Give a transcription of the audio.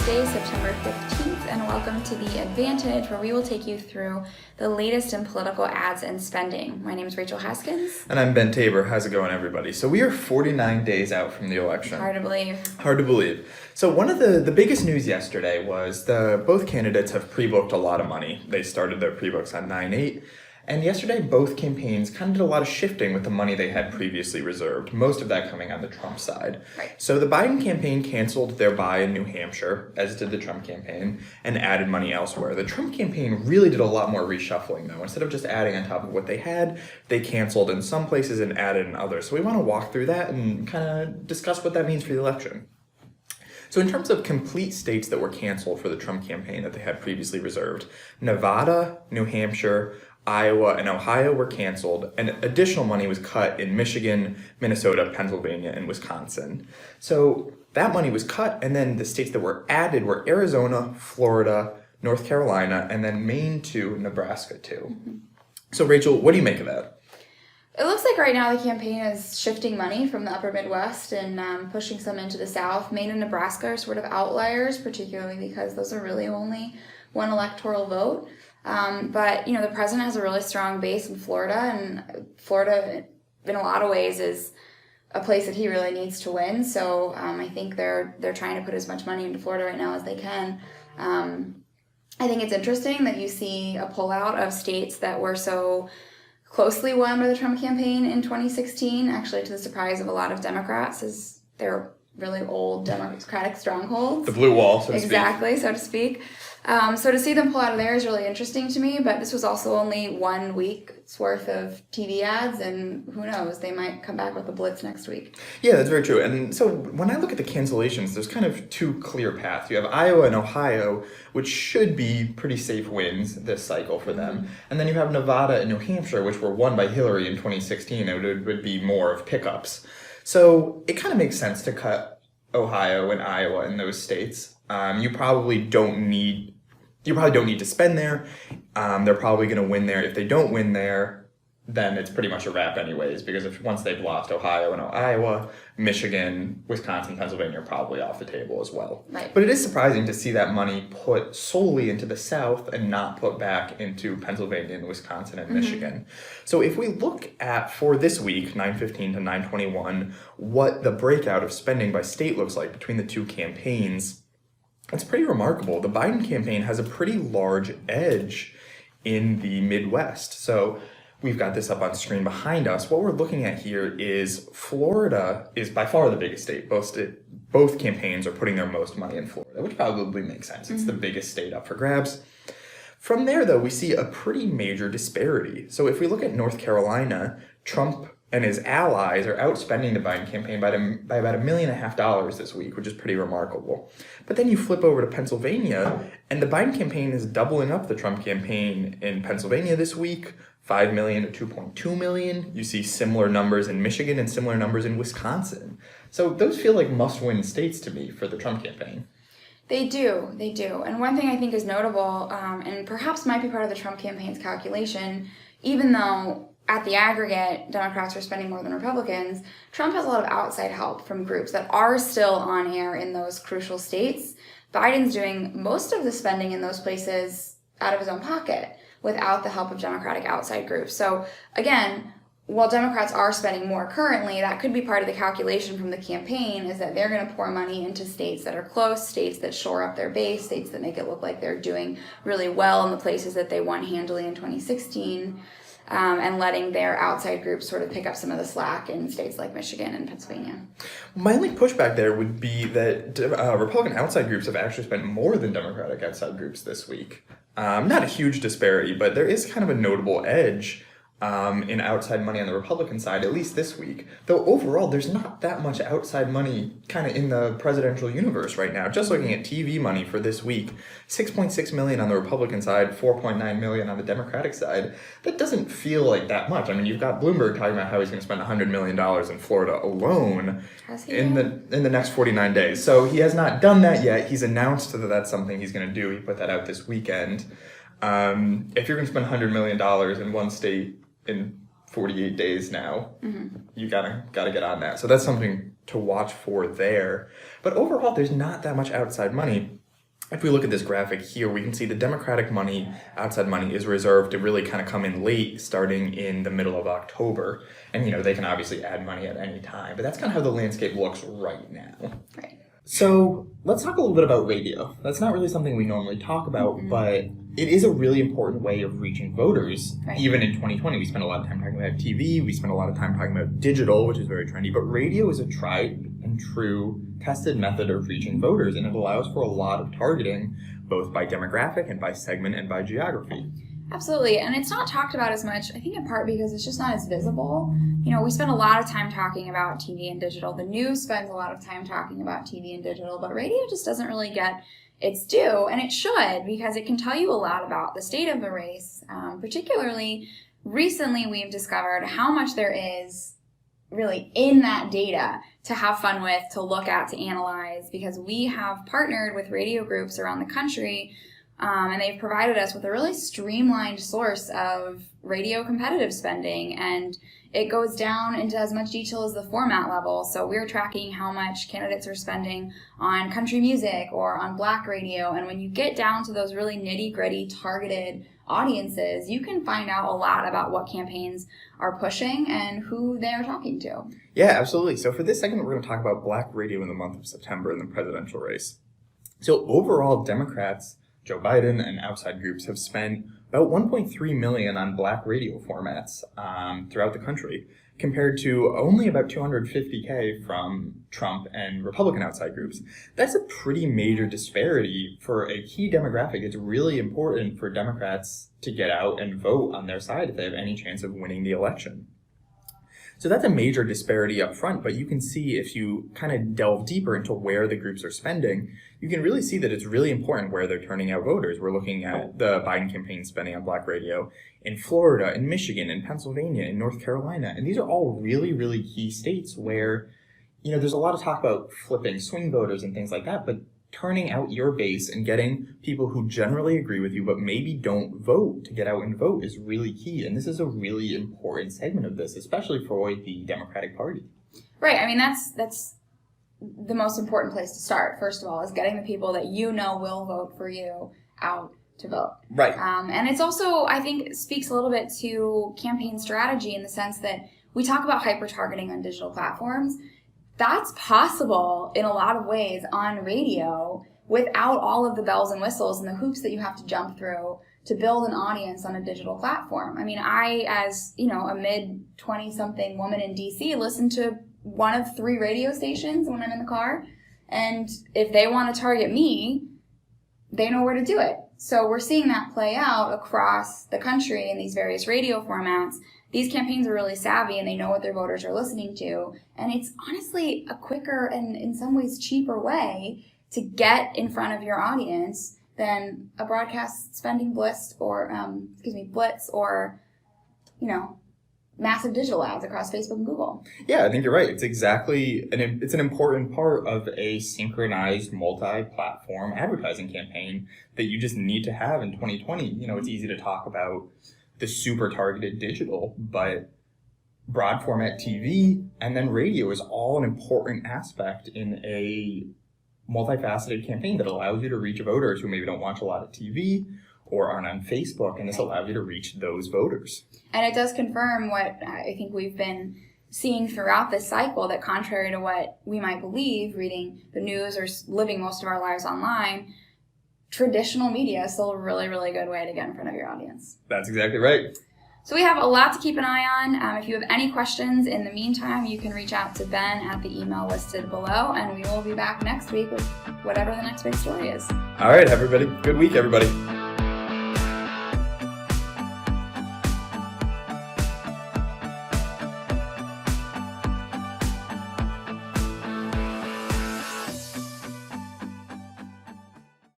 Thursday, September 15th, and welcome to The Advantage, where we will take you through the latest in political ads and spending. My name is Rachel Haskins. And I'm Ben Tabor. How's it going, everybody? So we are 49 days out from the election. Hard to believe. Hard to believe. So one of the biggest news yesterday was both candidates have pre-booked a lot of money. They started their pre-books on 9/8. And yesterday, both campaigns kind of did a lot of shifting with the money they had previously reserved, most of that coming on the Trump side. Right. So the Biden campaign canceled their buy in New Hampshire, as did the Trump campaign, and added money elsewhere. The Trump campaign really did a lot more reshuffling, though. Instead of just adding on top of what they had, they canceled in some places and added in others. So we want to walk through that and kind of discuss what that means for the election. So in terms of complete states that were canceled for the Trump campaign that they had previously reserved, Nevada, New Hampshire, Iowa, and Ohio were canceled, and additional money was cut in Michigan, Minnesota, Pennsylvania, and Wisconsin. So that money was cut, and then the states that were added were Arizona, Florida, North Carolina, and then Maine too, Nebraska too. Mm-hmm. So Rachel, what do you make of that? It looks like right now the campaign is shifting money from the upper Midwest and pushing some into the South. Maine and Nebraska are sort of outliers, particularly because those are really only one electoral vote. But, the president has a really strong base in Florida, and Florida, in a lot of ways, is a place that he really needs to win. So I think they're trying to put as much money into Florida right now as they can. I think it's interesting that you see a pullout of states that were so closely won by the Trump campaign in 2016, actually to the surprise of a lot of Democrats, as they're really old Democratic strongholds. The blue wall, so to speak. Exactly, so to speak. So to see them pull out of there is really interesting to me, but this was also only 1 week's worth of TV ads, and who knows, they might come back with a blitz next week. Yeah, that's very true. And so when I look at the cancellations, there's kind of two clear paths. You have Iowa and Ohio, which should be pretty safe wins this cycle for them. Mm-hmm. And then you have Nevada and New Hampshire, which were won by Hillary in 2016, and it would be more of pickups. So it kind of makes sense to cut Ohio and Iowa in those states. You probably don't need to spend there. They're probably going to win there. If they don't win there, then it's pretty much a wrap anyways, because once they've lost Ohio and Iowa, Michigan, Wisconsin, Pennsylvania are probably off the table as well. Right. But it is surprising to see that money put solely into the South and not put back into Pennsylvania and Wisconsin and Michigan. So if we look at, for this week, 9/15 to 9/21, what the breakout of spending by state looks like between the two campaigns, it's pretty remarkable. The Biden campaign has a pretty large edge in the Midwest. So we've got this up on screen behind us. What we're looking at here is Florida is by far the biggest state. Both campaigns are putting their most money in Florida, which probably makes sense. It's the biggest state up for grabs. From there, though, we see a pretty major disparity. So if we look at North Carolina, Trump and his allies are outspending the Biden campaign by about $1.5 million this week, which is pretty remarkable. But then you flip over to Pennsylvania, and the Biden campaign is doubling up the Trump campaign in Pennsylvania this week, 5 million to 2.2 million. You see similar numbers in Michigan and similar numbers in Wisconsin. So those feel like must-win states to me for the Trump campaign. They do. And one thing I think is notable, and perhaps might be part of the Trump campaign's calculation, even though at the aggregate, Democrats are spending more than Republicans, Trump has a lot of outside help from groups that are still on air in those crucial states. Biden's doing most of the spending in those places out of his own pocket without the help of Democratic outside groups. So again, while Democrats are spending more currently, that could be part of the calculation from the campaign, is that they're going to pour money into states that are close, states that shore up their base, states that make it look like they're doing really well in the places that they won handily in 2016. And letting their outside groups sort of pick up some of the slack in states like Michigan and Pennsylvania. My only pushback there would be that Republican outside groups have actually spent more than Democratic outside groups this week. Not a huge disparity, but there is kind of a notable edge in outside money on the Republican side, at least this week. Though overall, there's not that much outside money kind of in the presidential universe right now. Just looking at TV money for this week, $6.6 million on the Republican side, $4.9 million on the Democratic side. That doesn't feel like that much. I mean, you've got Bloomberg talking about how he's going to spend $100 million in Florida alone in the next 49 days. So he has not done that yet. He's announced that that's something he's going to do. He put that out this weekend. If you're going to spend $100 million in one state in 48 days now, you gotta get on that. So that's something to watch for there. But overall, there's not that much outside money. if we look at this graphic here, we can see the Democratic money, outside money, is reserved to really kind of come in late, starting in the middle of October. And, they can obviously add money at any time, but that's kind of how the landscape looks right now. Right. So let's talk a little bit about radio. That's not really something we normally talk about, but it is a really important way of reaching voters. Right. Even in 2020, we spent a lot of time talking about TV, we spent a lot of time talking about digital, which is very trendy, but radio is a tried and true tested method of reaching voters, and it allows for a lot of targeting, both by demographic and by segment and by geography. Absolutely, and it's not talked about as much, I think in part because it's just not as visible. We spend a lot of time talking about TV and digital. The news spends a lot of time talking about TV and digital, but radio just doesn't really get its due, and it should, because it can tell you a lot about the state of the race. Particularly, recently we've discovered how much there is really in that data to have fun with, to look at, to analyze, because we have partnered with radio groups around the country, and they've provided us with a really streamlined source of radio competitive spending, and it goes down into as much detail as the format level. So we're tracking how much candidates are spending on country music or on Black radio, and when you get down to those really nitty-gritty targeted audiences, you can find out a lot about what campaigns are pushing and who they're talking to. Yeah, absolutely. So for this segment, we're going to talk about Black radio in the month of September in the presidential race. So overall, Democrats, Joe Biden, and outside groups have spent about $1.3 million on Black radio formats throughout the country, compared to only about $250K from Trump and Republican outside groups. That's a pretty major disparity for a key demographic. It's really important for Democrats to get out and vote on their side if they have any chance of winning the election. So that's a major disparity up front, but you can see if you kind of delve deeper into where the groups are spending, you can really see that it's really important where they're turning out voters. We're looking at the Biden campaign spending on Black radio in Florida, in Michigan, in Pennsylvania, in North Carolina, and these are all really, really key states where, there's a lot of talk about flipping swing voters and things like that, but turning out your base and getting people who generally agree with you but maybe don't vote to get out and vote is really key. And this is a really important segment of this, especially for the Democratic Party. Right. I mean, that's the most important place to start, first of all, is getting the people that will vote for you out to vote. Right. And it's also, I think, speaks a little bit to campaign strategy in the sense that we talk about hyper-targeting on digital platforms. That's possible in a lot of ways on radio without all of the bells and whistles and the hoops that you have to jump through to build an audience on a digital platform. I mean, I, as, a mid-20-something woman in DC, listen to one of 3 radio stations when I'm in the car. And if they want to target me, they know where to do it. So we're seeing that play out across the country in these various radio formats. These campaigns are really savvy and they know what their voters are listening to. And it's honestly a quicker and in some ways cheaper way to get in front of your audience than a broadcast spending blitz or, massive digital ads across Facebook and Google. Yeah, I think you're right. It's it's an important part of a synchronized multi-platform advertising campaign that you just need to have in 2020. It's easy to talk about the super targeted digital, but broad format TV and then radio is all an important aspect in a multifaceted campaign that allows you to reach voters who maybe don't watch a lot of TV or aren't on Facebook, and this allows you to reach those voters. And it does confirm what I think we've been seeing throughout this cycle, that contrary to what we might believe, reading the news or living most of our lives online, traditional media is still a really, really good way to get in front of your audience. That's exactly right. So we have a lot to keep an eye on. If you have any questions in the meantime, you can reach out to Ben at the email listed below, and we will be back next week with whatever the next big story is. All right, everybody. Good week, everybody.